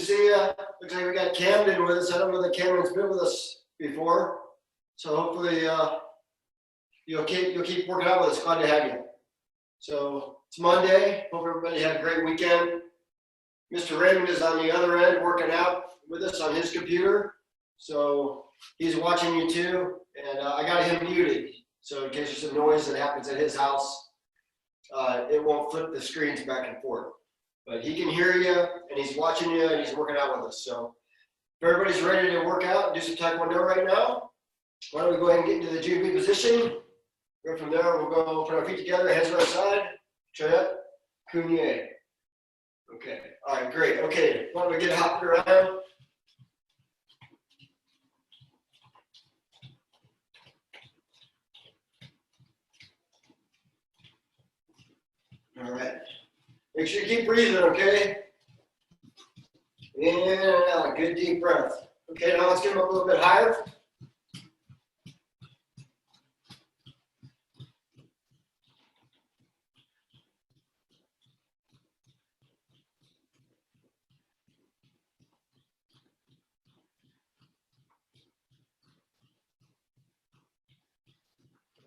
see you. Looks like we got Camden with us. I don't know that Camden's been with us before. So hopefully you'll keep working out with us. Glad to have you. So it's Monday. Hope everybody had a great weekend. Mr. Raymond is on the other end working out with us on his computer. So he's watching you too. And I got him muted. So in case there's some noise that happens at his house, it won't flip the screens back and forth. But he can hear you, and he's watching you, and he's working out with us. So if everybody's ready to work out and do some Taekwondo right now, why don't we go ahead and get into the GB position. Go from there, we'll go put our feet together, hands on our side, Chayat, Kunye. Okay, all right, great. Okay, why don't we get hopping around? All right. Make sure you keep breathing, okay? In and out, good deep breath. Okay, now let's get them up a little bit higher.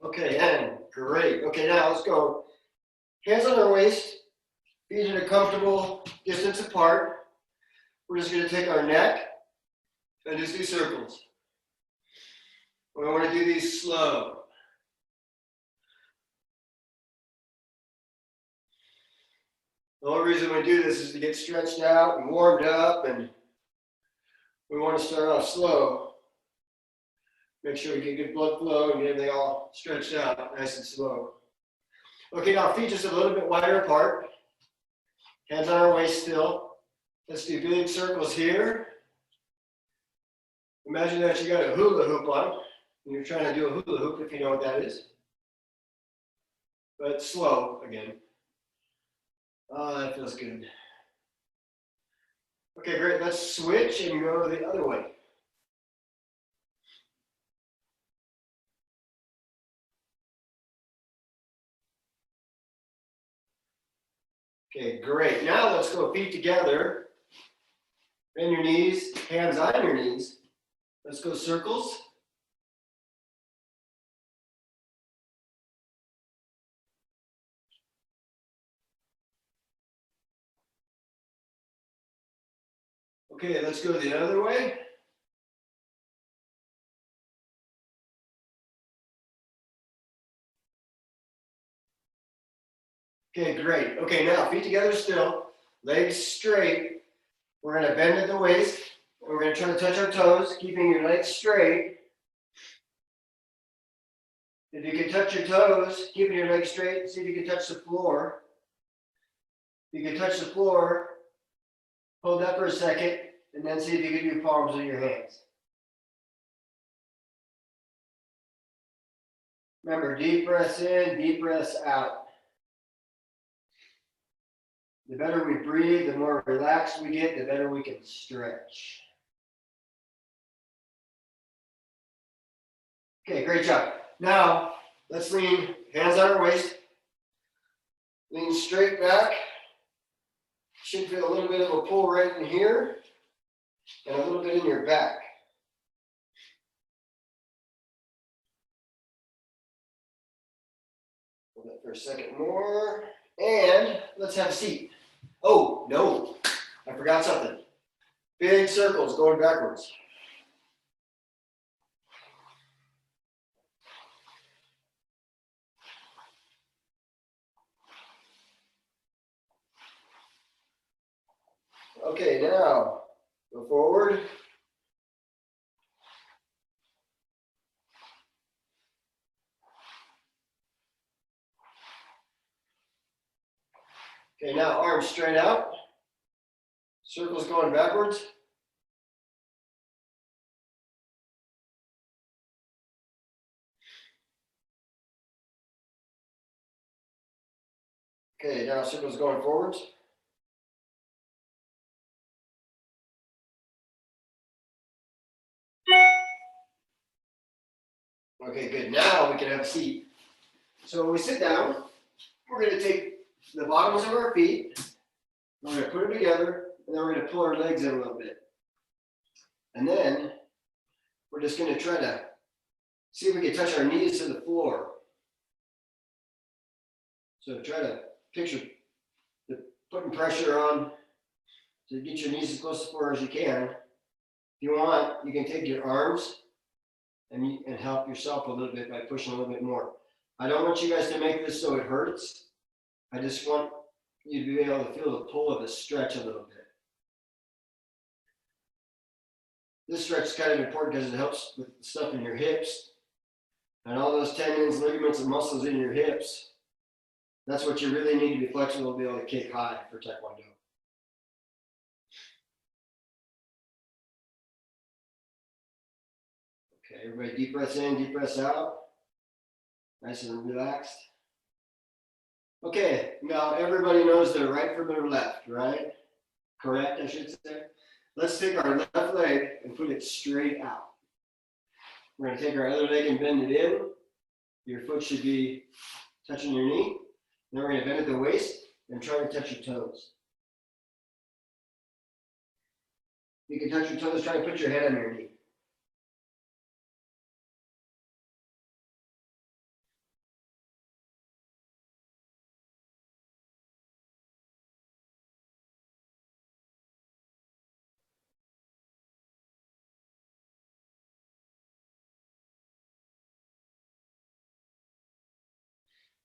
Okay, and great. Okay, now let's go. Hands on our waist, feet at a comfortable distance apart. We're just going to take our neck and just do circles. We want to do these slow. The only reason we do this is to get stretched out and warmed up, and we want to start off slow. Make sure we get good blood flow and get everything all stretched out nice and slow. Okay, now feet just a little bit wider apart. Hands on our waist still. Let's do big circles here. Imagine that you got a hula hoop on. And you're trying to do a hula hoop if you know what that is. But slow again. Oh, that feels good. Okay, great. Let's switch and go the other way. Okay, great. Now let's go feet together. Bend your knees, hands on your knees. Let's go circles. Okay, let's go the other way. Okay, great. Okay, now feet together still, legs straight. We're going to bend at the waist. We're going to try to touch our toes, keeping your legs straight. If you can touch your toes, keeping your legs straight, see if you can touch the floor. If you can touch the floor, hold that for a second, and then see if you can do palms of your hands. Remember, deep breaths in, deep breaths out. The better we breathe, the more relaxed we get, the better we can stretch. Okay, great job. Now, let's lean, hands on our waist. Lean straight back. Should feel a little bit of a pull right in here, and a little bit in your back. Hold that for a second more. And let's have a seat. Oh, no, I forgot something. Big circles going backwards. Okay, now go forward. Okay, now arms straight out. Circles going backwards. Okay, now circles going forwards. Okay, good. Now we can have a seat. So when we sit down, we're going to take the bottoms of our feet. We're going to put them together. and then we're going to pull our legs in a little bit. And then we're just going to try to see if we can touch our knees to the floor. So try to picture putting pressure on to get your knees as close to the floor as you can. If you want, you can take your arms and help yourself a little bit by pushing a little bit more. I don't want you guys to make this so it hurts. I just want you to be able to feel the pull of the stretch a little bit. This stretch is kind of important because it helps with the stuff in your hips and all those tendons, ligaments, and muscles in your hips. That's what you really need to be flexible to be able to kick high for Taekwondo. Okay, everybody deep breaths in, deep breaths out. Nice and relaxed. Okay, now everybody knows their right from their left, right? Correct, I should say. Let's take our left leg and put it straight out. We're going to take our other leg and bend it in. Your foot should be touching your knee. Then we're going to bend at the waist and try to touch your toes. You can touch your toes, try to put your head on your knee.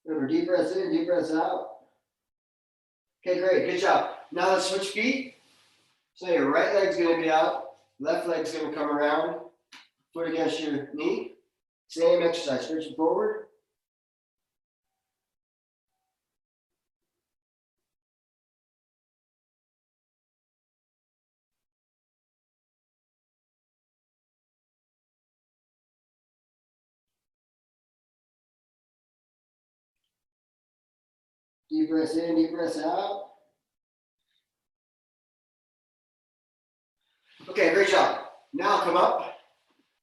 Remember, deep breaths in, deep breaths out. Okay, great, good job. Now let's switch feet. So your right leg's going to be out, left leg's going to come around, foot against your knee. Same exercise, stretching forward. Deep breaths in, deep breaths out. Okay, great job. Now come up.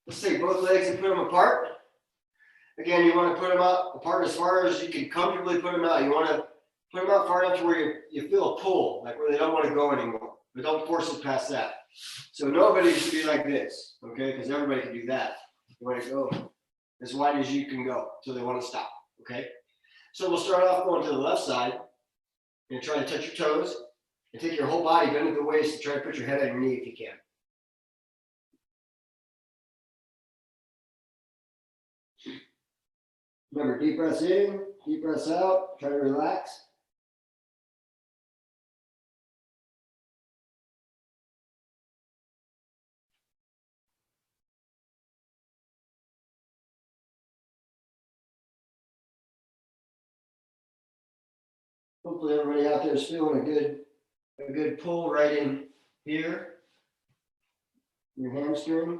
Let's take both legs and put them apart. Again, you want to put them out apart as far as you can comfortably put them out. You want to put them out far enough to where you feel a pull, like where they don't want to go anymore. But don't force it past that. So nobody should be like this, okay? Because everybody can do that. You want to go as wide as you can go until they want to stop, okay? So we'll start off going to the left side and try to touch your toes and take your whole body, bend at the waist, and try to put your head on your knee if you can. Remember, deep breaths in, deep breaths out, try to relax. Hopefully everybody out there is feeling a good pull right in here, your hamstring.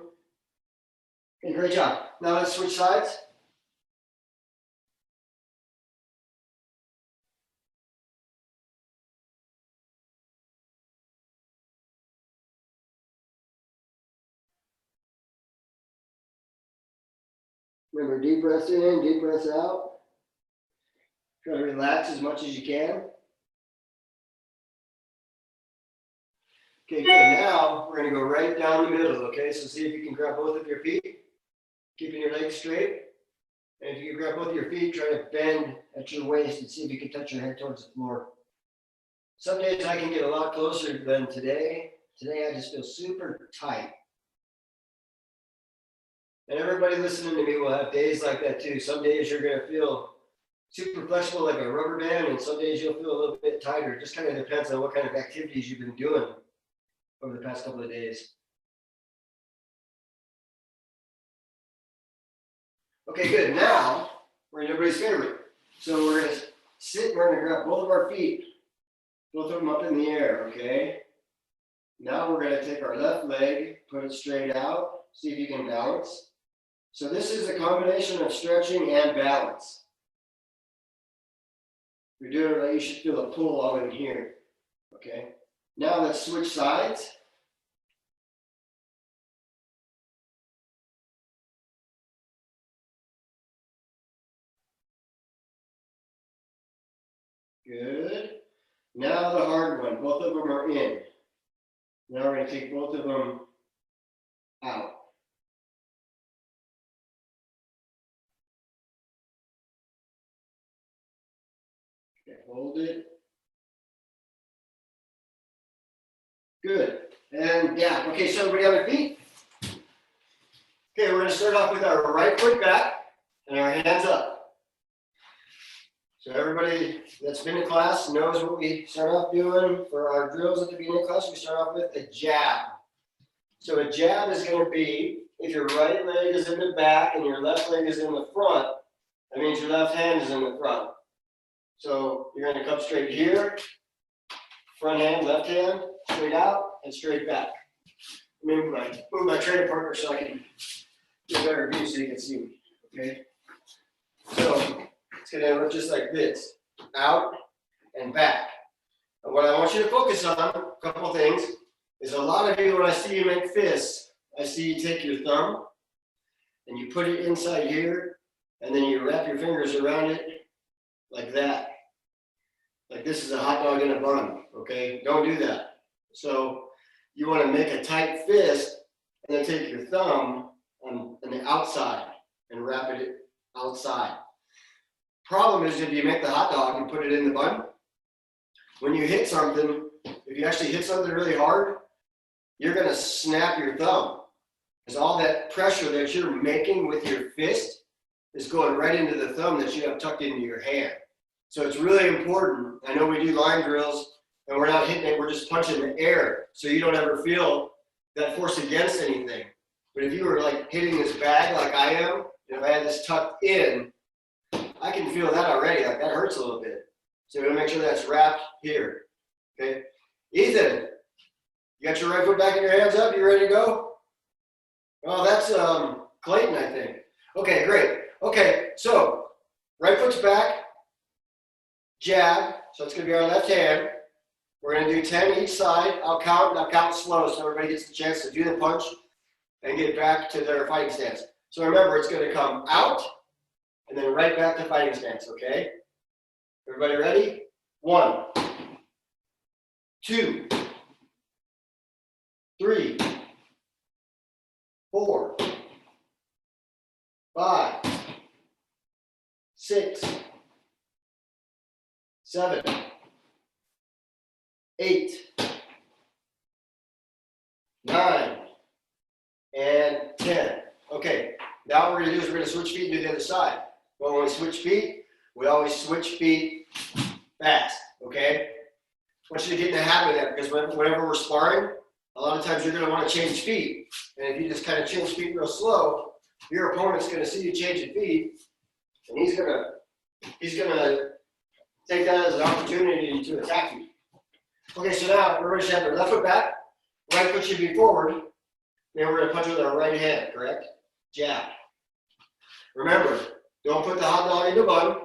Okay, great job. Now let's switch sides. Remember, deep breaths in, deep breaths out. Try to relax as much as you can. Okay, good. Now we're going to go right down the middle, okay? So see if you can grab both of your feet, keeping your legs straight. And if you can grab both of your feet, try to bend at your waist and see if you can touch your head towards the floor. Some days I can get a lot closer than today. Today I just feel super tight. And everybody listening to me will have days like that too. Some days you're going to feel super flexible like a rubber band, and some days you'll feel a little bit tighter. It just kind of depends on what kind of activities you've been doing over the past couple of days. Okay, good. Now we're in everybody's favorite. So we're going to sit, we're going to grab both of our feet, both of them up in the air, okay? Now we're going to take our left leg, put it straight out, see if you can balance. So this is a combination of stretching and balance. If you're doing it right, you should feel a pull all in here, okay? Now let's switch sides. Good. Now the hard one, both of them are in. Now we're going to take both of them out. Okay, hold it. Good. And yeah, okay, so everybody on their feet. Okay, we're going to start off with our right foot back and our hands up. So everybody that's been in class knows what we start off doing for our drills at the beginning of class. We start off with a jab. So a jab is going to be, if your right leg is in the back and your left leg is in the front, that means your left hand is in the front. So you're going to come straight here, front hand, left hand, straight out, and straight back. Move my training partner so I can get a better view so you can see me, okay? So it's going to look just like this, out and back. And what I want you to focus on, a couple of things, is a lot of you, when I see you make fists, I see you take your thumb and you put it inside here, and then you wrap your fingers around it like that. Like this is a hot dog in a bun, okay? Don't do that. So you want to make a tight fist and then take your thumb on the outside and wrap it outside. Problem is, if you make the hot dog and put it in the bun, when you hit something, if you actually hit something really hard, you're going to snap your thumb. Because all that pressure that you're making with your fist is going right into the thumb that you have tucked into your hand. So it's really important. I know we do line drills and we're not hitting it, we're just punching the air. So you don't ever feel that force against anything. But if you were like hitting this bag like I am, and if I had this tucked in, I can feel that already, like that hurts a little bit. So we're gonna make sure that's wrapped here, okay? Ethan, you got your right foot back and your hands up, you ready to go? Oh, that's Clayton, I think. Okay, great. Okay, so right foot's back, jab, so it's gonna be our left hand. We're gonna do 10 each side. I'll count slow so everybody gets the chance to do the punch and get back to their fighting stance. So remember, it's gonna come out and then right back to fighting stance, okay? Everybody ready? 1, 2, 3, 4, 5, 6, 7, 8, 9, and 10. Okay, now what we're gonna do is we're gonna switch feet and do the other side. But when we switch feet, we always switch feet fast, okay? I want you to get in the habit of that, because whenever we're sparring, a lot of times you're gonna wanna change feet. And if you just kind of change feet real slow, your opponent's gonna see you changing feet, and he's gonna take that as an opportunity to attack you. Okay, so now everybody should have their left foot back, right foot should be forward, then we're gonna punch with our right hand, correct? Jab. Remember, don't put the hot dog in the bun.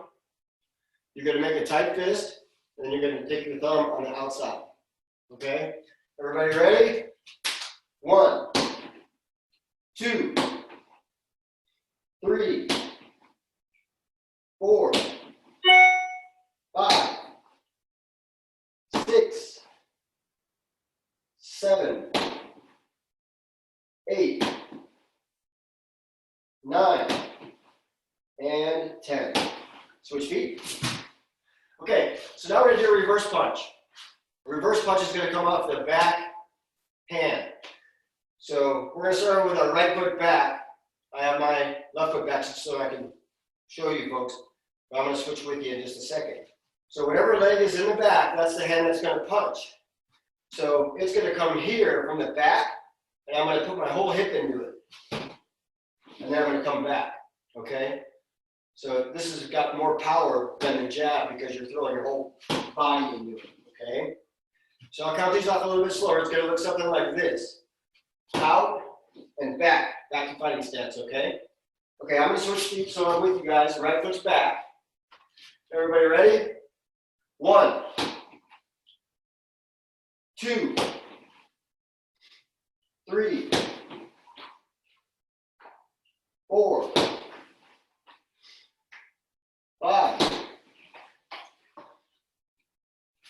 You're gonna make a tight fist, and then you're gonna take your thumb on the outside. Okay? Everybody ready? 1, 2, 3, 4, 5, 6, 7, 8, 9, and 10. Switch feet. Okay, so now we're gonna do a reverse punch. A reverse punch is gonna come off the back hand. So we're gonna start with our right foot back. I have my left foot back so I can show you folks. But I'm gonna switch with you in just a second. So whatever leg is in the back, that's the hand that's gonna punch. So it's gonna come here from the back, and I'm gonna put my whole hip into it. And then I'm gonna come back, okay? So this has got more power than the jab because you're throwing your whole body into it, okay? So I'll count these off a little bit slower. It's gonna look something like this. Out and back to fighting stance, okay? Okay, I'm gonna switch feet so I'm with you guys. Right foot's back. Everybody ready? 1, 2, 3, 4, 5,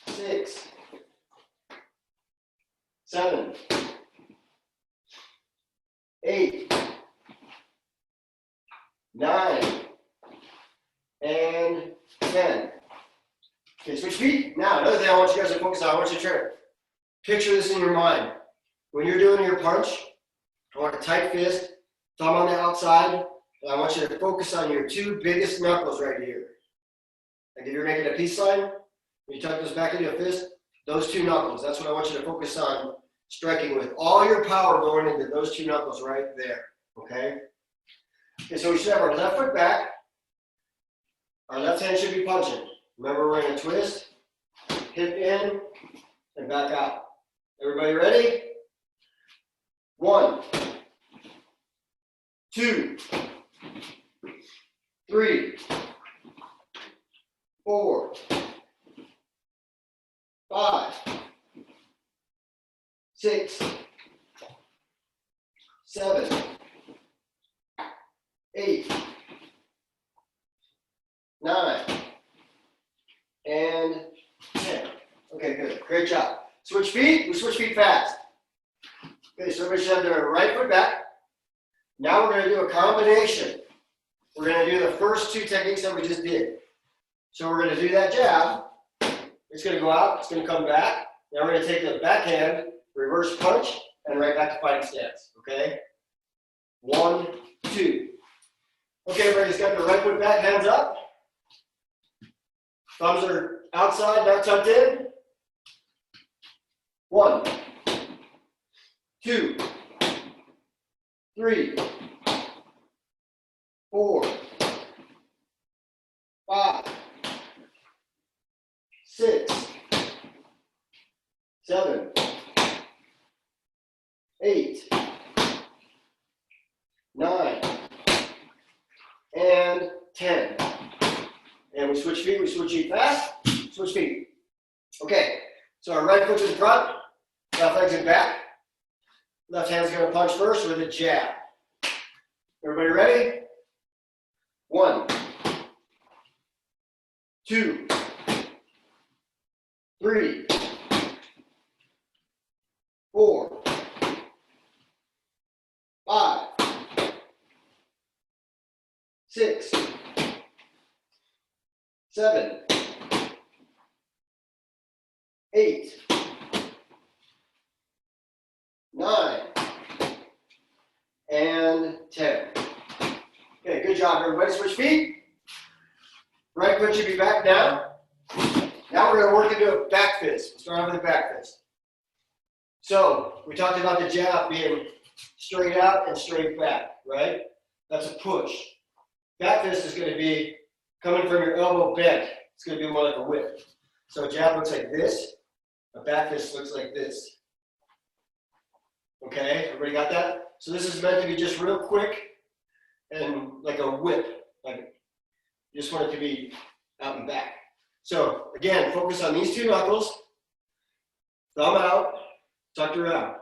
6, 7, 8, 9, and 10. Okay, switch feet. Now, another thing I want you guys to focus on, I want you to try to picture this in your mind. When you're doing your punch, I want a tight fist, thumb on the outside, and I want you to focus on your two biggest knuckles right here. Like if you're making a peace sign, when you tuck those back into a fist, those two knuckles, that's what I want you to focus on striking with. All your power going into those two knuckles right there, okay? Okay, so we should have our left foot back. Our left hand should be punching. Remember, we're going to twist, hip in, and back out. Everybody ready? 1, 2, 3, 4, 5, 6, 7, 8, 9, and 10. Okay, good. Great job. Switch feet. We switch feet fast. Okay, so everybody should have their right foot back. Now we're going to do a combination. We're going to do the first two techniques that we just did. So we're going to do that jab. It's going to go out. It's going to come back. Now we're going to take the backhand, reverse punch, and right back to fighting stance. Okay? 1, 2. Okay, everybody's got their right foot back, hands up. Thumbs are outside, not tucked in. 1, 2, 3, 4, 5, 6, 7, 8, 9, and 10. And we switch feet fast, switch feet. Okay, so our right foot's in front, left leg's in back. Left hand's gonna punch first with a jab. Everybody ready? 1, 2, 3, 4, 5, 6, 7, 8, 9, and 10. Okay, good job, everybody. Switch feet. Right foot should be back down. Now we're going to work into a back fist. We'll start off with a back fist. So we talked about the jab being straight out and straight back, right? That's a push. Back fist is going to be coming from your elbow bent. It's going to be more like a whip. So a jab looks like this. A back fist looks like this. Okay, everybody got that? So this is meant to be just real quick and like a whip. Like you just want it to be out and back. So again, focus on these two knuckles. Thumb out, tucked around.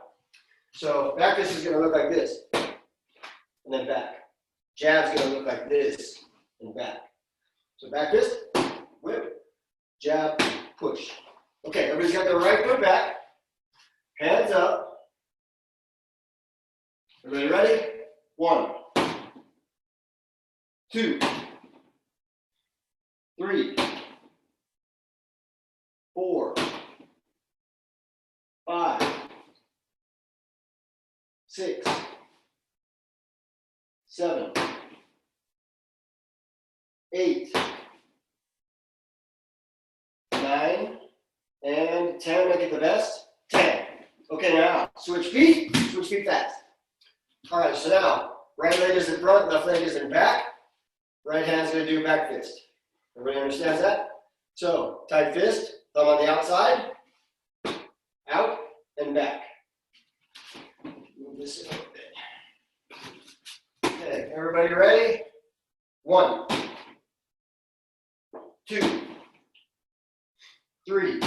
So back fist is going to look like this. And then back. Jab's going to look like this and back. So back fist, whip, jab, push. Okay, everybody's got their right foot back. Hands up. Everybody ready? 1, 2, 3, 4, 5, 6, 7, 8, 9, and 10. Make it the best. 10. Okay, now switch feet fast. All right, so now right leg is in front, left leg is in back. Right hand's going to do back fist. Everybody understands that? So tight fist, thumb on the outside, out and back. Move this a little bit. Okay, everybody ready? 1, 2, 3,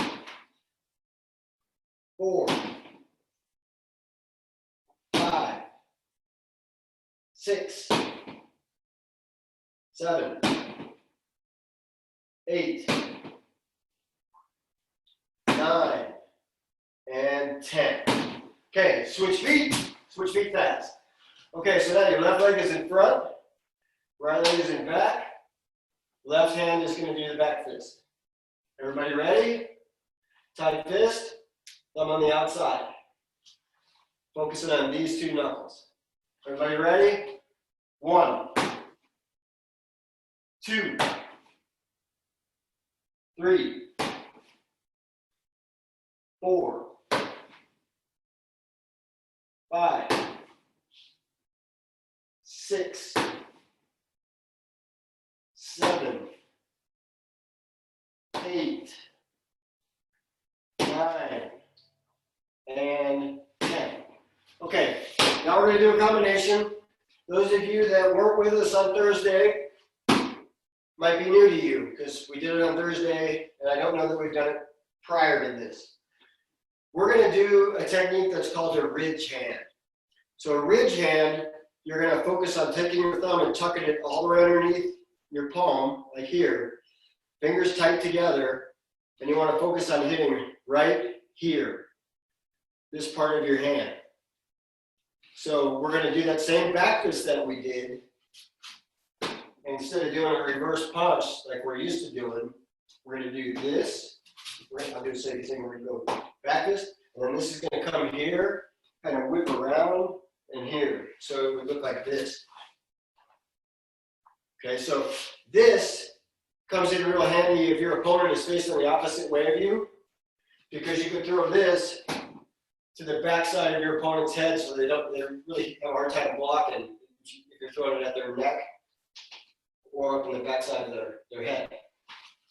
4, 5, 6, 7, 8, 9, and 10. Okay, switch feet fast. Okay, so now your left leg is in front, right leg is in back, left hand is going to do the back fist. Everybody ready? Tight fist, thumb on the outside. Focusing on these two knuckles. Everybody ready? 1, 2, 3, 4, 5, 6, 7, 8, 9, and 10. Okay, now we're going to do a combination. Those of you that weren't with us on Thursday might be new to you because we did it on Thursday and I don't know that we've done it prior to this. We're going to do a technique that's called a ridge hand. So a ridge hand, you're going to focus on taking your thumb and tucking it all the way underneath your palm, like here, fingers tight together, and you want to focus on hitting right here, this part of your hand. So we're going to do that same back fist that we did. And instead of doing a reverse punch like we're used to doing, we're going to do this. I'll do the same thing. We're going to go back fist, and then this is going to come here, kind of whip around, and here. So it would look like this. Okay, so this comes in real handy if your opponent is facing the opposite way of you, because you can throw this to the backside of your opponent's head so they really have a hard time blocking if you're throwing it at their neck or up on the backside of their head.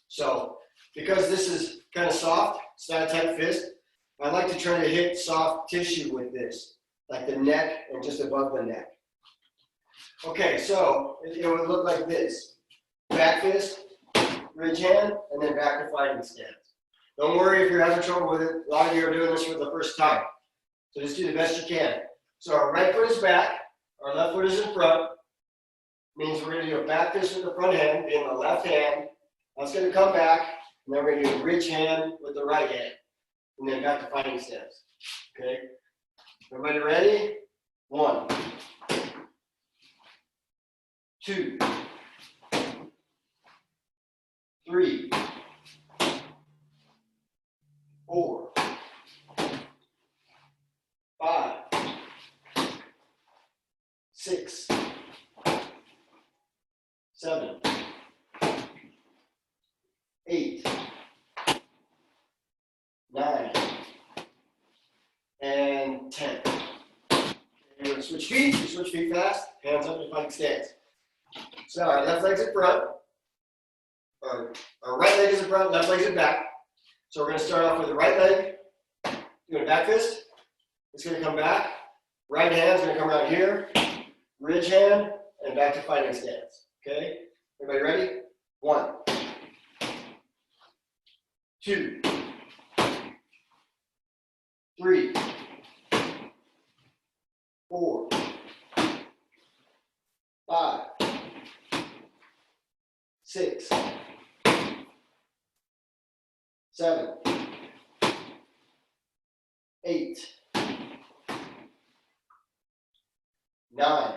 So because this is kind of soft, it's not a tight fist, I like to try to hit soft tissue with this, like the neck and just above the neck. Okay, so it would look like this. Back fist, ridge hand, and then back to fighting stance. Don't worry if you're having trouble with it. A lot of you are doing this for the first time. So just do the best you can. So our right foot is back, our left foot is in front. Means we're going to do a back fist with the front hand, being the left hand. That's going to come back, and then we're going to do a ridge hand with the right hand. And then back to fighting stance. Okay? Everybody ready? 1, 2, 3, 4, 5, 6, 7, 8, 9, and 10. You're going to switch feet. You switch feet fast. Hands up to fighting stance. So our left leg's in front. Our right leg is in front. Left leg's in back. So we're going to start off with the right leg. Doing a back fist. It's going to come back. Right hand's going to come around here. Ridge hand and back to fighting stance. Okay? Everybody ready? 1, 2, 3, 4, 5, 6, 7, 8, 9,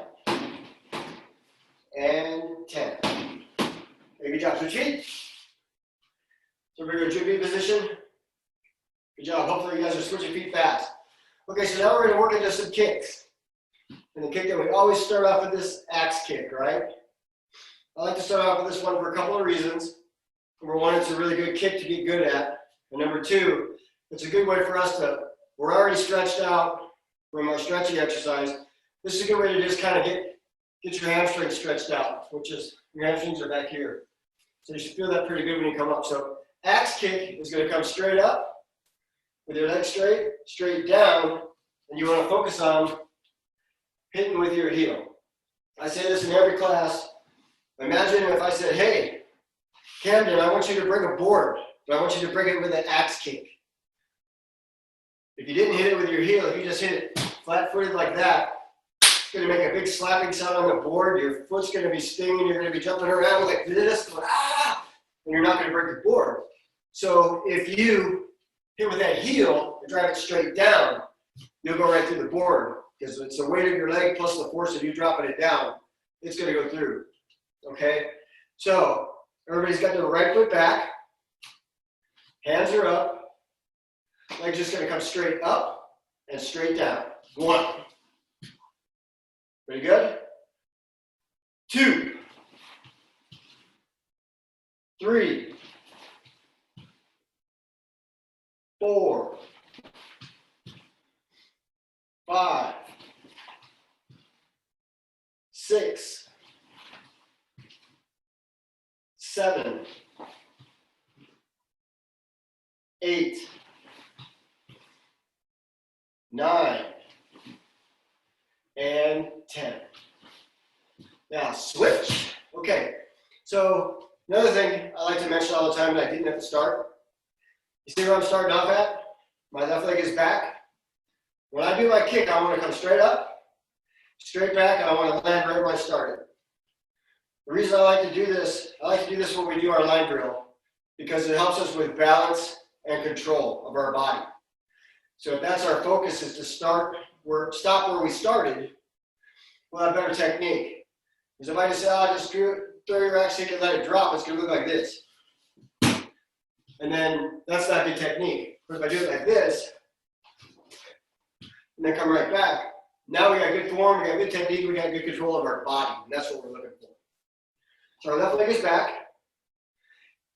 and 10. Okay, good job. Switch feet. So we're going to jumping position. Good job. Hopefully you guys are switching feet fast. Okay, so now we're going to work into some kicks. And the kick that we always start off with this axe kick, right? I like to start off with this one for a couple of reasons. Number one, it's a really good kick to get good at. And number two, it's a good way for us to, we're already stretched out from our stretching exercise. This is a good way to just kind of get your hamstrings stretched out, which is, your hamstrings are back here. So you should feel that pretty good when you come up. So axe kick is going to come straight up with your legs straight, straight down, and you want to focus on hitting with your heel. I say this in every class. Imagine if I said, hey, Camden, I want you to bring a board, but I want you to bring it with an axe kick. If you didn't hit it with your heel, if you just hit it flat-footed like that, it's going to make a big slapping sound on the board. Your foot's going to be stinging. You're going to be jumping around like this, going, ah, and you're not going to break the board. So if you hit with that heel and drive it straight down, you'll go right through the board because it's the weight of your leg plus the force of you dropping it down. It's going to go through. Okay? So everybody's got their right foot back. Hands are up. Leg's just going to come straight up and straight down. 1. Pretty good? 2. 3. 4. 5. 6. 7. 8. 9. And 10. Now switch. Okay. So another thing I like to mention all the time that I didn't at the start. You see where I'm starting off at? My left leg is back. When I do my kick, I want to come straight up, straight back, and I want to land right where I started. The reason I like to do this, when we do our line drill, because it helps us with balance and control of our body. So if that's our focus, is to stop where we started, we'll have better technique. Because if I just say, just throw your axe kick and let it drop, it's going to look like this. And then that's not good technique. But if I do it like this, and then come right back, now we got good form, we got good technique, we got good control of our body. And that's what we're looking for. So our left leg is back.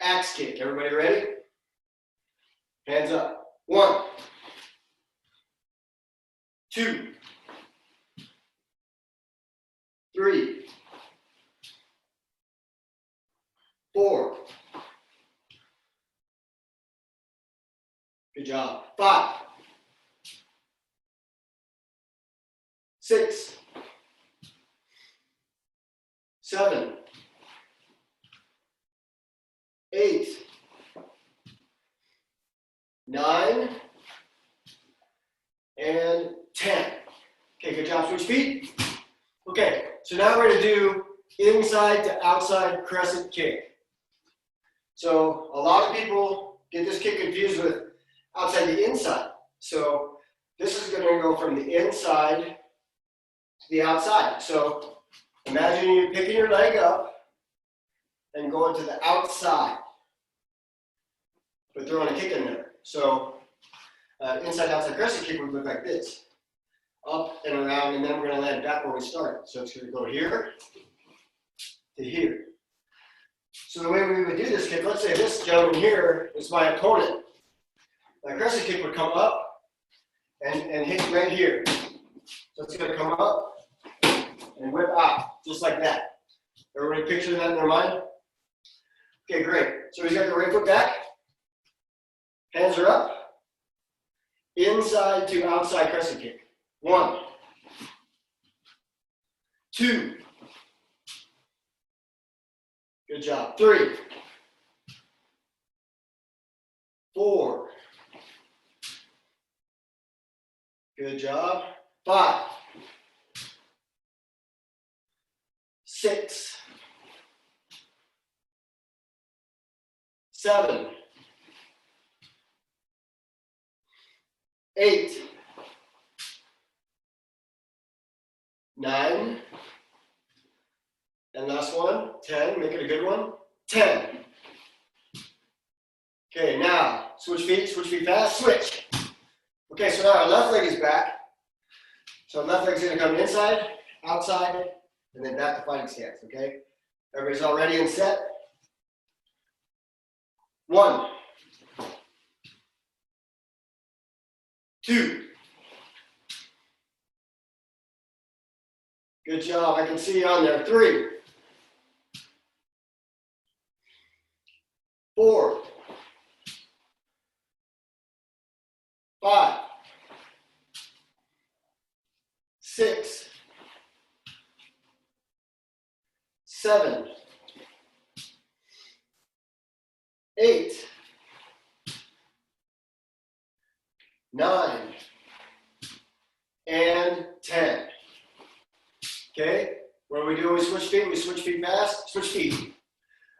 Axe kick. Everybody ready? Hands up. 1. 2. 3. 4. Good job. 5. 6. 7. 8. 9. And 10. Okay, good job. Switch feet. Okay, so now we're going to do inside to outside crescent kick. So a lot of people get this kick confused with outside to inside. So this is going to go from the inside to the outside. So imagine you picking your leg up and going to the outside, but throwing a kick in there. So inside outside crescent kick would look like this. Up and around, and then we're going to land back where we started. So it's going to go here to here. So the way we would do this kick, let's say this gentleman here is my opponent. My crescent kick would come up and hit right here. So it's going to come up and whip out, just like that. Everybody picture that in their mind? Okay, great. So he's got the right foot back. Hands are up. Inside to outside crescent kick. 1. 2. Good job. 3. 4. Good job. 5. 6. 7. 8. 9. And last one, 10. Make it a good one. 10. Okay, now switch feet fast, switch. Okay, so now our left leg is back. So left leg's gonna come inside, outside, and then back to fighting stance, okay? Everybody's all ready and set? 1. 2. Good job, I can see you on there. 3. 4. 5. 6. 7. 8. 9. And 10. Okay, what do? We switch feet fast, switch feet.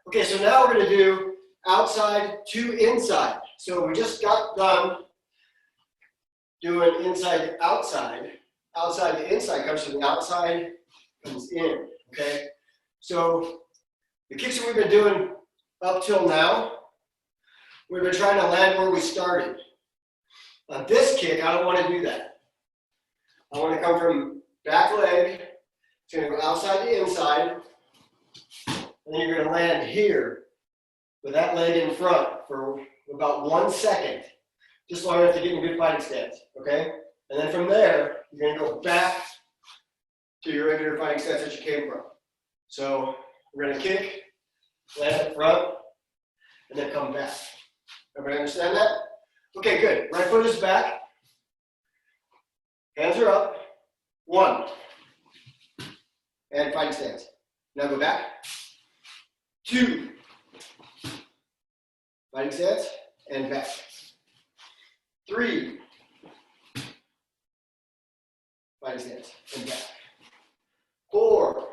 Okay, so now we're going to do outside to inside. So we just got done doing inside to outside. Outside to inside comes from the outside, comes in, okay? So the kicks that we've been doing up till now, we've been trying to land where we started. On this kick, I don't want to do that. I want to come from back leg, it's going to go outside to inside, and then you're going to land here with that leg in front for about 1 second, just long enough to get in a good fighting stance, okay? And then from there, you're going to go back to your regular fighting stance that you came from. So we're going to kick, land in front, and then come back. Everybody understand that? Okay, good. Right foot is back. Hands are up. 1. And fighting stance. Now go back. 2. Fighting stance and back. 3. Fighting stance and back. 4.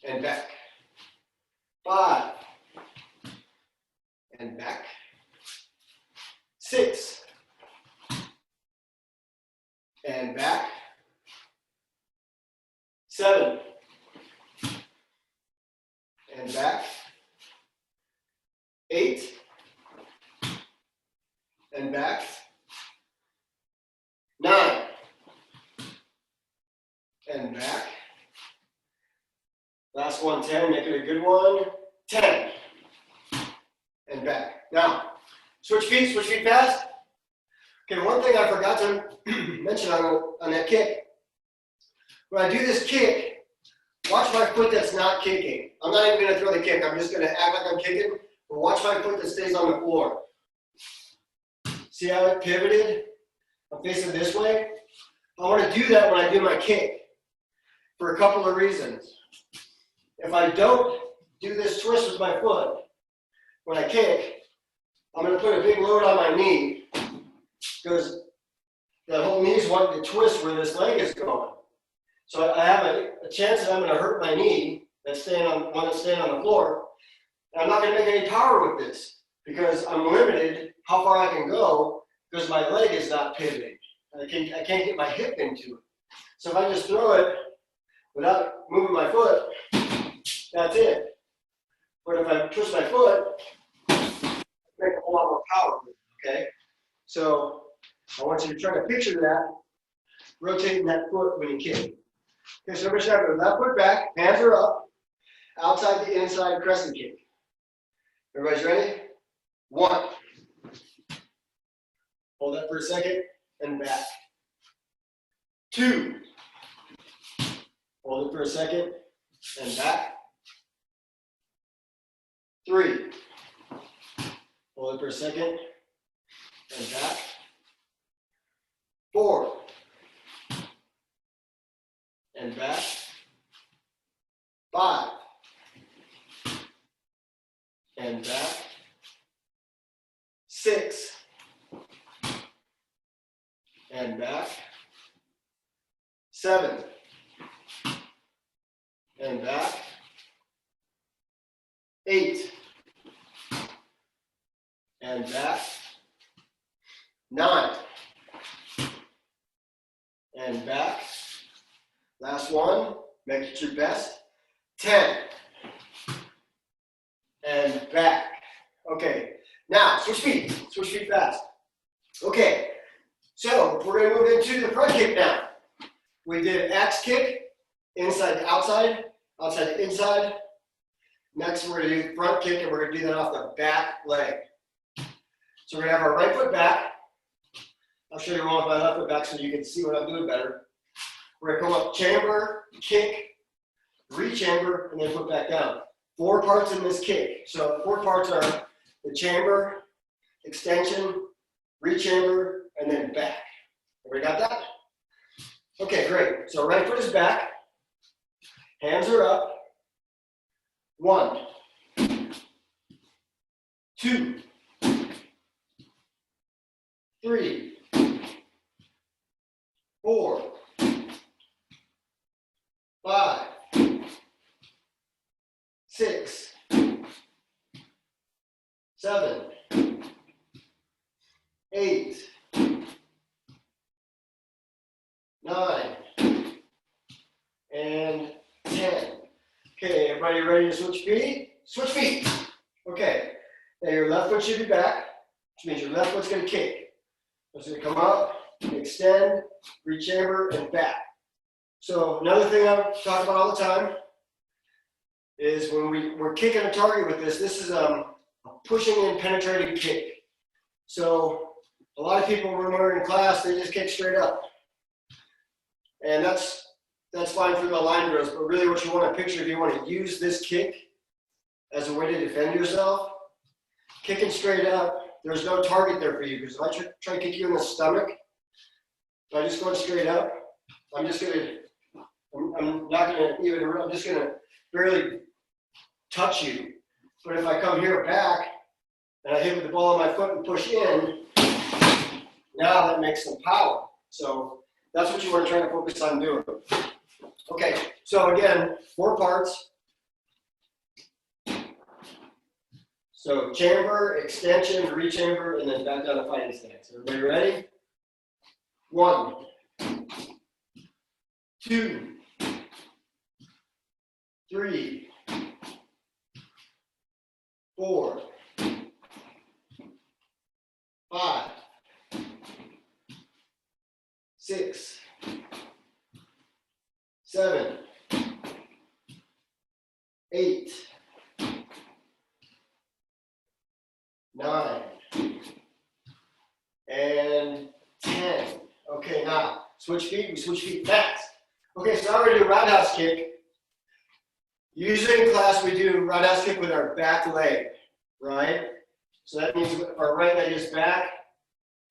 And back. 5. And back. 6. And back. 7. And back. 8. And back. 9. And back. Last one, 10, make it a good one. 10. And back. Now, switch feet fast. Okay, one thing I forgot to mention on that kick. When I do this kick, watch my foot that's not kicking. I'm not even going to throw the kick. I'm just going to act like I'm kicking, but watch my foot that stays on the floor. See how it pivoted? I'm facing this way. I want to do that when I do my kick for a couple of reasons. If I don't do this twist with my foot when I kick, I'm going to put a big load on my knee because the whole knee is wanting to twist where this leg is going. So I have a chance that I'm going to hurt my knee that's staying on the floor. And I'm not going to make any power with this because I'm limited how far I can go because my leg is not pivoting. I can't get my hip into it. So if I just throw it without moving my foot, that's it. But if I twist my foot, I make a whole lot more power with it, okay? So I want you to try to picture that, rotating that foot when you kick. Okay, so everybody should have the left foot back, hands are up, outside to inside crescent kick. Everybody's ready? 1. Hold that for a second, and back. 2. Hold it for a second, and back. 3. Hold it for a second, and back. 4. And back. 5. And back. 6. And back. 7. And back. 8. And back. 9. And back. Last one, make it your best. 10. And back. Okay, now switch feet fast. Okay, so we're going to move into the front kick now. We did axe kick, inside to outside, outside to inside. Next, we're going to do front kick, and we're going to do that off the back leg. So we're going to have our right foot back. I'll show you one with my left foot back so you can see what I'm doing better. We're going to come up, chamber, kick, re-chamber, and then put back down. 4 parts in this kick. So 4 parts are the chamber, extension, re-chamber, and then back. Everybody got that? Okay, great. So right foot is back. Hands are up. 1, 2, 3, 4, 5, 6, 7, 8, everybody ready to switch feet? Switch feet. Okay. Now your left foot should be back, which means your left foot's going to kick. It's going to come up, extend, rechamber, and back. So another thing I talk about all the time is when we're kicking a target with this, this is a pushing and penetrating kick. So a lot of people, when we're in class, they just kick straight up. And that's fine for the line drills, but really what you want to picture, if you want to use this kick as a way to defend yourself, kicking straight up, there's no target there for you, because if I try to kick you in the stomach, if I just go straight up, I'm just gonna barely touch you. But if I come here back, and I hit with the ball of my foot and push in, now that makes some power. So that's what you want to try to focus on doing. Okay, so again, 4 parts. So chamber, extension, rechamber, and then back down to fighting stance. Everybody ready? 1, 2, 3, 4, 5, 6, 7, 8, 9, and 10. Okay, now switch feet. We switch feet fast. Okay, so now we're going to do roundhouse kick. Usually in class we do roundhouse kick with our back leg, right? So that means our right leg is back,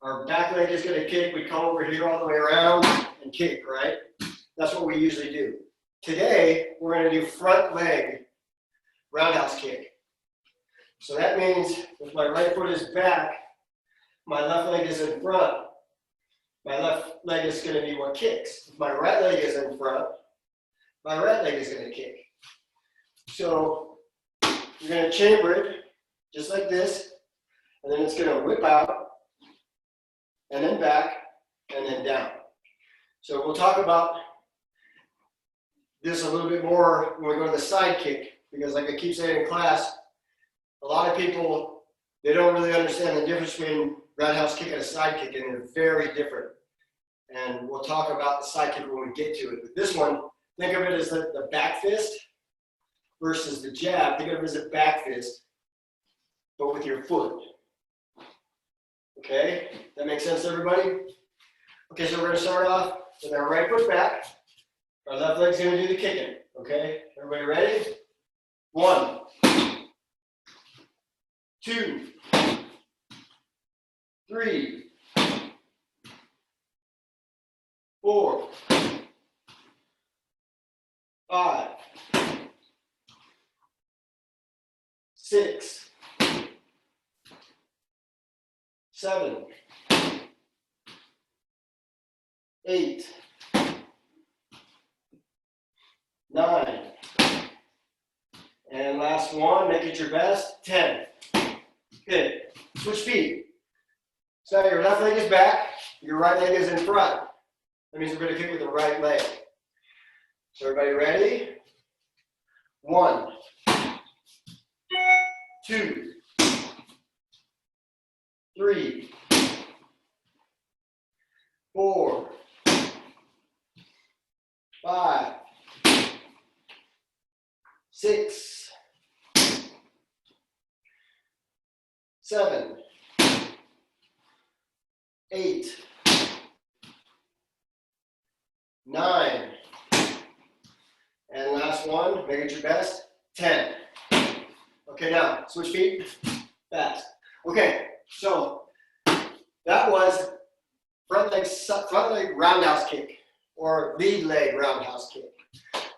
our back leg is going to kick, we come over here all the way around and kick, right? That's what we usually do. Today, we're going to do front leg roundhouse kick. So that means if my right foot is back, my left leg is in front, my left leg is going to be what kicks. If my right leg is in front, my right leg is going to kick. So you're going to chamber it just like this, and then it's going to whip out, and then back, and then down. So we'll talk about this a little bit more when we go to the side kick, because like I keep saying in class, a lot of people, they don't really understand the difference between roundhouse kick and a side kick, and they're very different. And we'll talk about the side kick when we get to it. But this one, think of it as the back fist versus the jab. Think of it as a back fist, but with your foot. Okay, that makes sense to everybody? Okay, so we're going to start off with our right foot back. Our left leg's going to do the kicking. Okay, everybody ready? 1, 2, 3, 4, 5, 6, 7, 8, 9, and last one, make it your best, 10. Good. Switch feet. So now your left leg is back, your right leg is in front. That means we're going to kick with the right leg. So everybody ready? 1, 2, 3, 4, 5, 6, 7, 8, 9, and last one, make it your best, 10. Okay, now switch feet, fast. Okay, so that was front leg roundhouse kick, or lead leg roundhouse kick.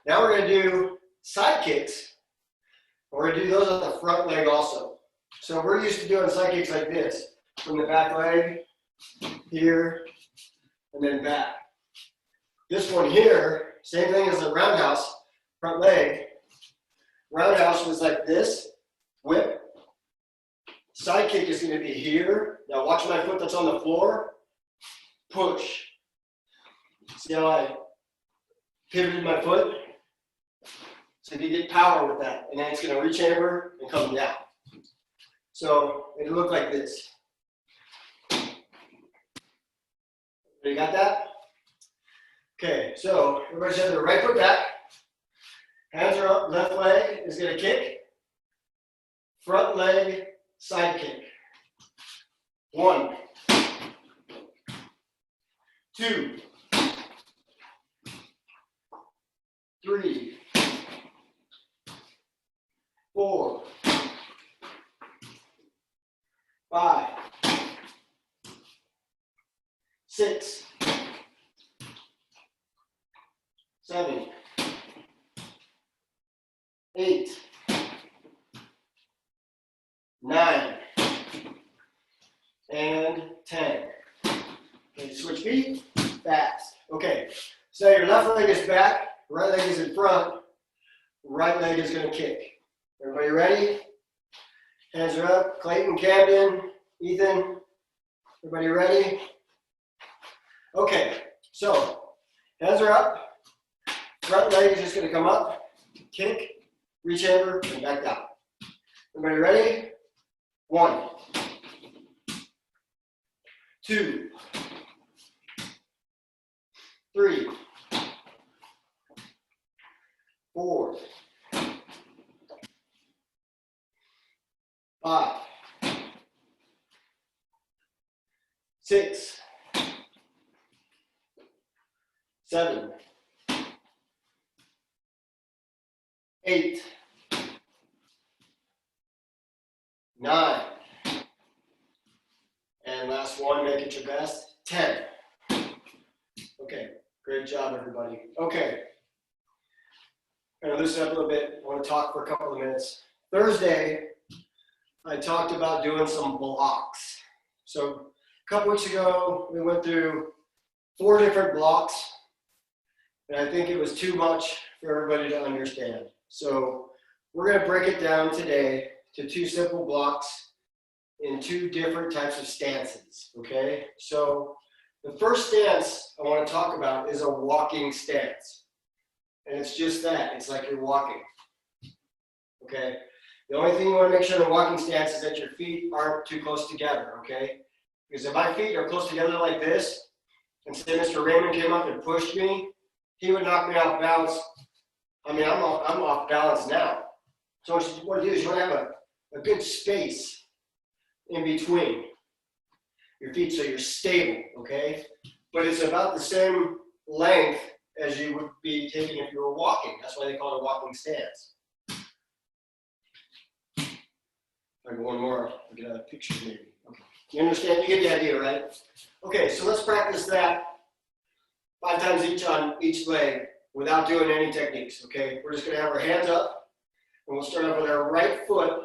Now we're going to do side kicks. We're going to do those on the front leg also. So we're used to doing side kicks like this, from the back leg, here, and then back. This one here, same thing as the roundhouse, front leg. Roundhouse was like this, whip. Side kick is going to be here. Now watch my foot that's on the floor. Push. See how I pivoted my foot? So you get power with that, and then it's going to rechamber and come down. So it'll look like this. You got that? Okay, so everybody has their right foot back. Hands are up, left leg is going to kick. Front leg, side kick. 1, 2, 3, 4, 5, 6, 7, 8, 9, and 10. Okay, switch feet, fast. Okay, so your left leg is back, right leg is in front, right leg is going to kick. Everybody ready? Hands are up. Clayton, Camden, Ethan, everybody ready? Okay, so hands are up. Front leg is just going to come up, kick, reach over, and back down. Everybody ready? 1, 2, 3, 4, 5, 6, 7, 8, 9, and last one, make it your best, 10. Okay, great job, everybody. Okay, I'm gonna loosen up a little bit. I want to talk for a couple of minutes. Thursday, I talked about doing some blocks. So a couple weeks ago, we went through 4 different blocks, and I think it was too much for everybody to understand. So we're going to break it down today to 2 simple blocks in 2 different types of stances, okay? So the first stance I want to talk about is a walking stance. And it's just that, it's like you're walking, okay? The only thing you want to make sure in a walking stance is that your feet aren't too close together, okay? Because if my feet are close together like this, and say Mr. Raymond came up and pushed me, he would knock me off balance. I mean, I'm off balance now. So what you want to do is you want to have a good space in between your feet so you're stable, okay? But it's about the same length as you would be taking if you were walking. That's why they call it a walking stance. Maybe one more, I'll get a picture maybe. Okay. You understand? You get the idea, right? Okay, so let's practice that 5 times each on each leg without doing any techniques, okay? We're just gonna have our hands up, and we'll start off with our right foot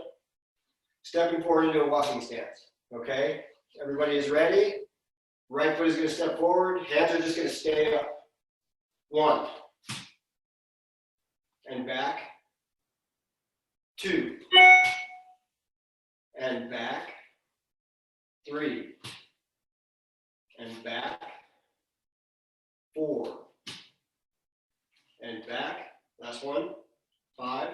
stepping forward into a walking stance, okay? Everybody is ready? Right foot is gonna step forward, hands are just gonna stay up. 1, and back, 2, and back, 3, and back, 4, and back, last one, 5,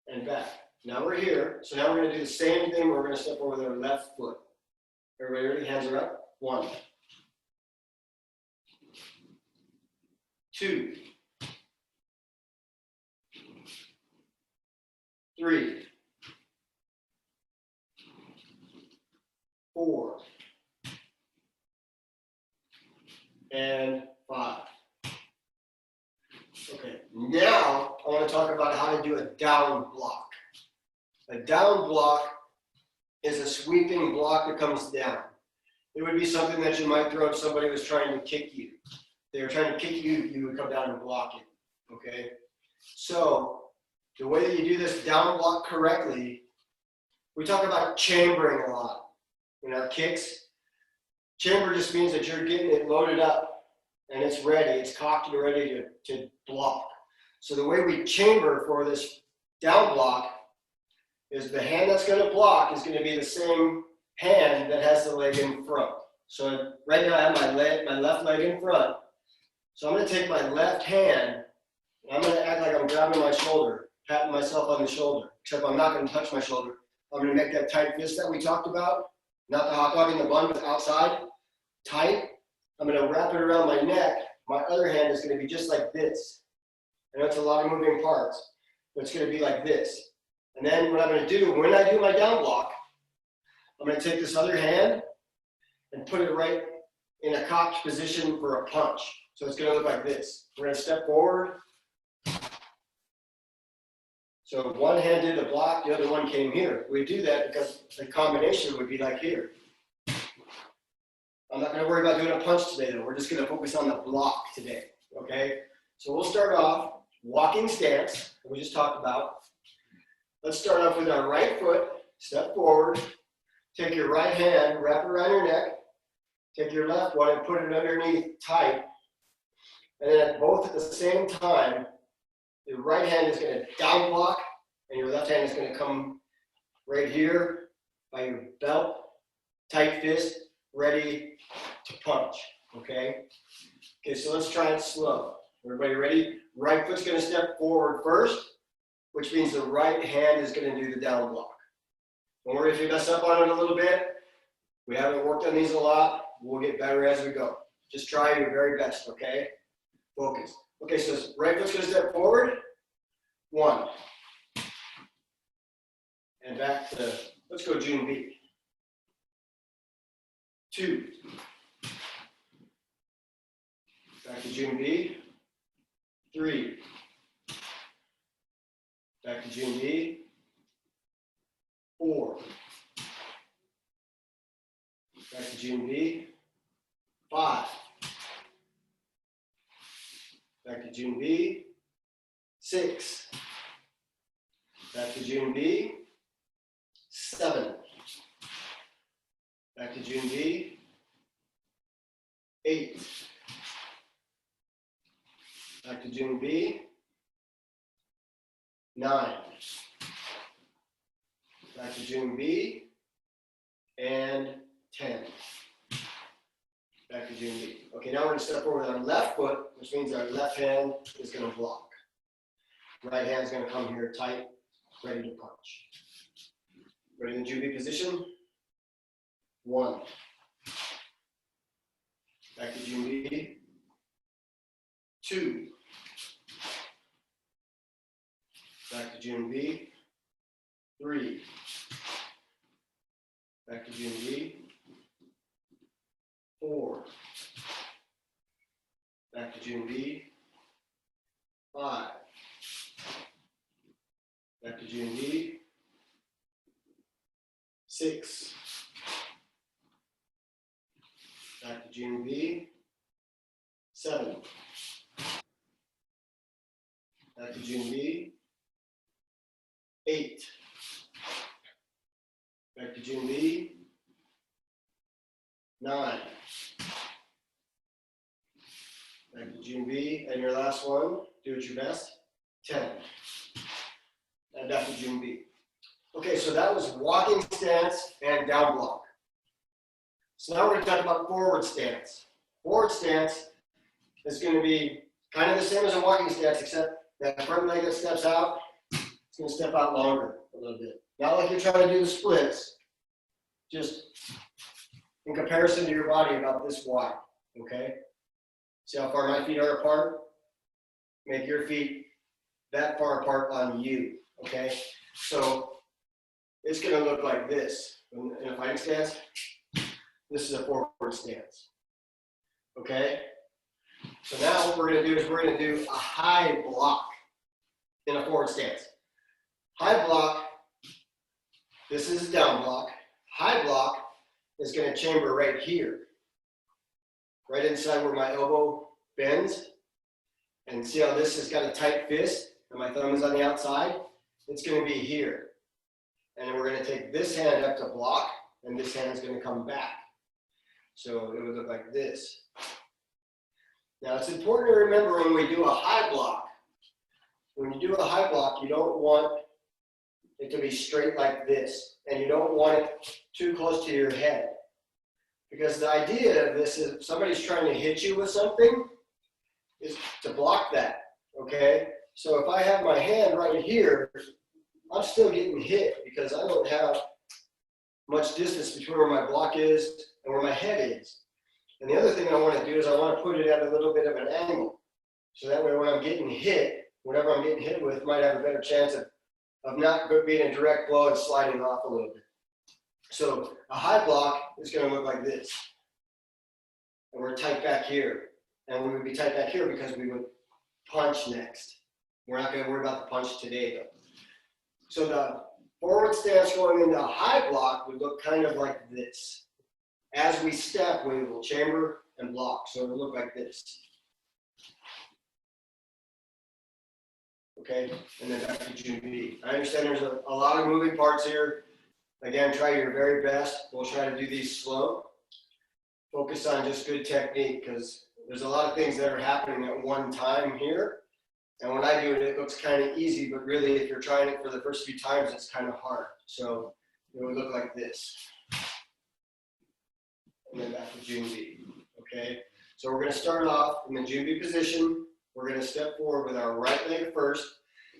and back. Now we're here, so now we're going to do the same thing, we're going to step over with our left foot. Everybody ready? Hands are up. 1, 2, 3, 4, and 5. Okay, now I want to talk about how to do a down block. A down block is a sweeping block that comes down. It would be something that you might throw if somebody was trying to kick you. They were trying to kick you, you would come down and block it, okay? So the way that you do this down block correctly, we talk about chambering a lot in our kicks. Chamber just means that you're getting it loaded up and it's ready, it's cocked and ready to block. So the way we chamber for this down block is the hand that's going to block is going to be the same hand that has the leg in front. So right now I have my left leg in front. So I'm going to take my left hand I'm going to act like I'm grabbing my shoulder, patting myself on the shoulder, except I'm not going to touch my shoulder. I'm going to make that tight fist that we talked about, not the hot dog in the bun, but outside, tight. I'm going to wrap it around my neck. My other hand is going to be just like this. I know it's a lot of moving parts, but it's going to be like this. And then what I'm going to do, when I do my down block, I'm going to take this other hand and put it right in a cocked position for a punch. So it's going to look like this. We're going to step forward. So one hand did the block, the other one came here. We do that because the combination would be like here. I'm not going to worry about doing a punch today though. We're just going to focus on the block today, okay? So we'll start off walking stance, that we just talked about. Let's start off with our right foot, step forward, take your right hand, wrap it around your neck, take your left one and put it underneath tight. And then both at the same time, your right hand is going to down block and your left hand is going to come right here by your belt, tight fist, ready to punch, okay? Okay, so let's try it slow. Everybody ready? Right foot's going to step forward first, which means the right hand is going to do the down block. Don't worry if you mess up on it a little bit. We haven't worked on these a lot. We'll get better as we go. Just try your very best, okay? Focus. Okay, so right foot's going to step forward. 1. And back to, let's go June B. 2. Back to June B. 3. Back to June B. 4. Back to June B. 5. Back to June B. 6. Back to June B. 7. Back to June B. 8. Back to June B. 9. Back to June B. And 10. Back to June B. Okay, now we're going to step forward with our left foot, which means our left hand is going to block. Right hand is going to come here tight, ready to punch. Ready in the June B position? 1. Back to June B. 2. Back to June B. 3. Back to June B. 4. Back to June B. 5. Back to June B. 6. Back to June B. 7. Back to June B. 8. Back to June B. 9. Back to June B. And your last one, do it your best. 10. And back to June B. Okay, so that was walking stance and down block. So now we're going to talk about forward stance. Forward stance is going to be kind of the same as a walking stance, except that front leg that steps out, it's going to step out longer a little bit. Not like you're trying to do the splits, just in comparison to your body about this wide, okay? See how far my feet are apart? Make your feet that far apart on you, okay? So it's going to look like this. In a fighting stance, this is a forward stance, okay? So now what we're going to do is we're going to do a high block in a forward stance. High block, this is a down block. High block is going to chamber right here, right inside where my elbow bends. And see how this has got a tight fist and my thumb is on the outside? It's going to be here. And then we're going to take this hand up to block and this hand is going to come back. So it would look like this. Now it's important to remember when we do a high block, when you do a high block, you don't want it to be straight like this. And you don't want it too close to your head. Because the idea of this is if somebody's trying to hit you with something, is to block that, okay? So if I have my hand right here, I'm still getting hit because I don't have much distance between where my block is and where my head is. And the other thing I want to do is I want to put it at a little bit of an angle. So that way when I'm getting hit, whatever I'm getting hit with might have a better chance of not being a direct blow and sliding off a little bit. So a high block is going to look like this. And we're tight back here. And we would be tight back here because we would punch next. We're not going to worry about the punch today though. So the forward stance going into a high block would look kind of like this. As we step, we will chamber and block. So it will look like this. Okay, and then back to June B. I understand there's a lot of moving parts here. Again, try your very best. We'll try to do these slow. Focus on just good technique because there's a lot of things that are happening at one time here. And when I do it, it looks kind of easy, but really if you're trying it for the first few times, it's kind of hard. So it would look like this. And then back to June B, okay? So we're gonna start off in the June B position. We're gonna step forward with our right leg first.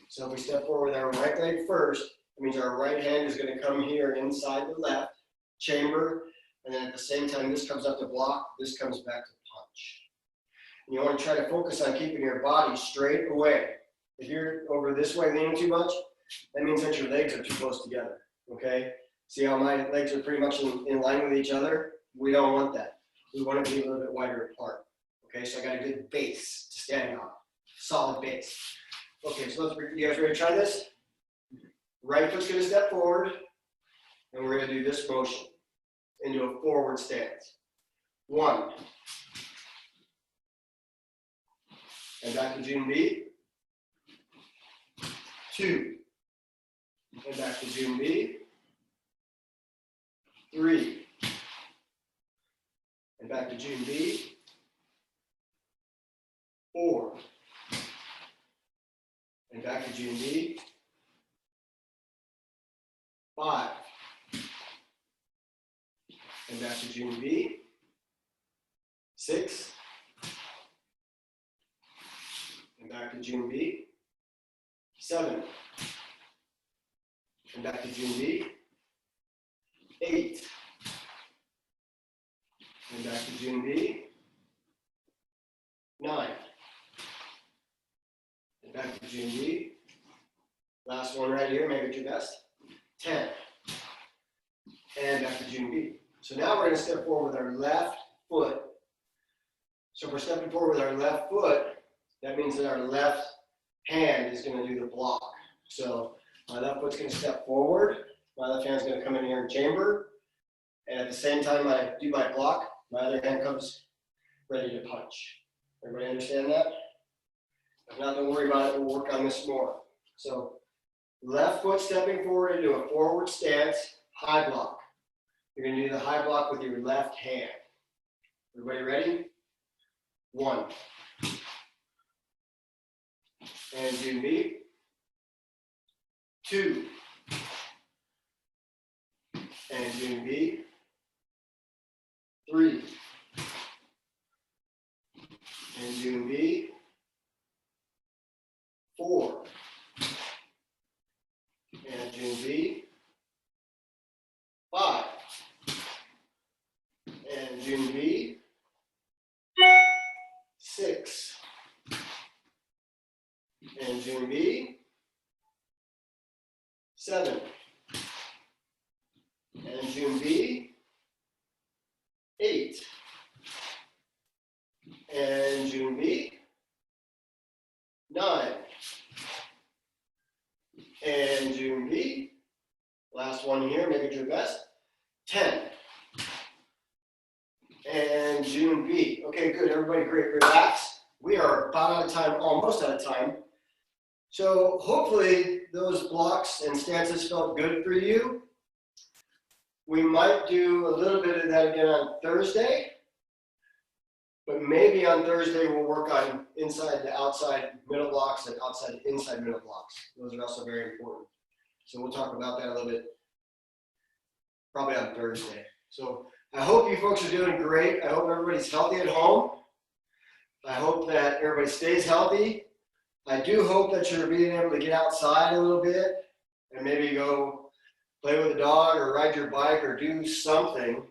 So if we step forward with our right leg first, it means our right hand is gonna come here inside the left chamber. And then at the same time, this comes up to block, this comes back to punch. And you wanna try to focus on keeping your body straight away. If you're over this way leaning too much, that means that your legs are too close together, okay? See how my legs are pretty much in line with each other? We don't want that. We want to be a little bit wider apart. Okay, so I got a good base to stand on. Solid base. Okay, so you guys ready to try this? Right foot's going to step forward, and we're going to do this motion into a forward stance. 1. And back to June B. 2. And back to June B. 3. And back to June B. 4. And back to June B. 5. And back to June B. 6. And back to June B. 7. And back to June B. 8. And back to June B. 9. And back to June B. Last one right here, make it your best. 10. And back to June B. So now we're going to step forward with our left foot. So if we're stepping forward with our left foot, that means that our left hand is going to do the block. So my left foot's going to step forward. My left hand's going to come in here and chamber. And at the same time I do my block, my other hand comes ready to punch. Everybody understand that? If not, don't worry about it. We'll work on this more. So left foot stepping forward into a forward stance, high block. You're going to do the high block with your left hand. Everybody ready? 1. And June B. 2. And June B. 3. And June B. 4. And June B. 5. And June B. 6. And June B. 7. And June B. 8. And June B. 9. And June B. Last one here, make it your best. 10. And June B. Okay, good. Everybody, great. Relax. We are about out of time, almost out of time. So hopefully those blocks and stances felt good for you. We might do a little bit of that again on Thursday. But maybe on Thursday we'll work on inside to outside middle blocks and outside to inside middle blocks. Those are also very important. So we'll talk about that a little bit probably on Thursday. So I hope you folks are doing great. I hope everybody's healthy at home. I hope that everybody stays healthy. I do hope that you're being able to get outside a little bit and maybe go play with a dog or ride your bike or do something.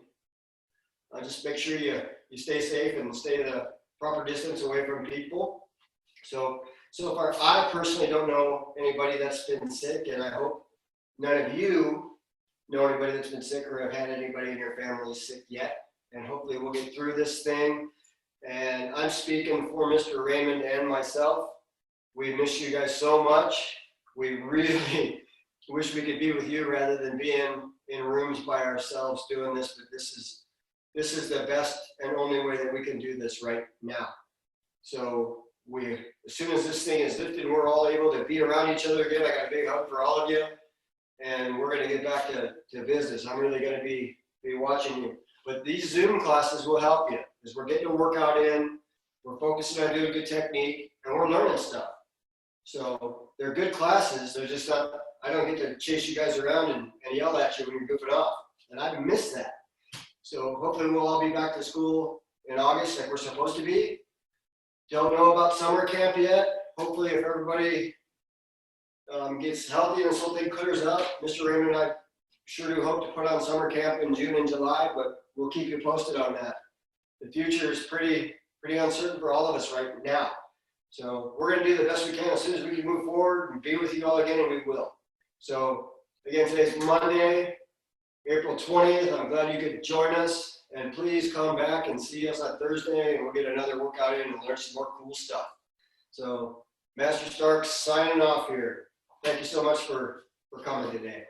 Just make sure you stay safe and stay the proper distance away from people. So far, I personally don't know anybody that's been sick, and I hope none of you know anybody that's been sick or have had anybody in your family sick yet. And hopefully we'll get through this thing. And I'm speaking for Mr. Raymond and myself. We miss you guys so much. We really wish we could be with you rather than being in rooms by ourselves doing this, but this is the best and only way that we can do this right now. So as soon as this thing is lifted, we're all able to be around each other again. I got a big hug for all of you, and we're going to get back to business. I'm really going to be watching you. But these Zoom classes will help you because we're getting a workout in, we're focusing on doing good technique, and we're learning stuff. So they're good classes. They're just not, I don't get to chase you guys around and yell at you when you're goofing off. And I miss that. So hopefully we'll all be back to school in August like we're supposed to be. Don't know about summer camp yet. Hopefully if everybody gets healthy and this whole thing clears up, Mr. Raymond and I sure do hope to put on summer camp in June and July, but we'll keep you posted on that. The future is pretty uncertain for all of us right now. So we're going to do the best we can as soon as we can move forward and be with you all again, and we will. So again, today's Monday, April 20th. I'm glad you could join us. And please come back and see us on Thursday, and we'll get another workout in and learn some more cool stuff. So Master Stark signing off here. Thank you so much for coming today.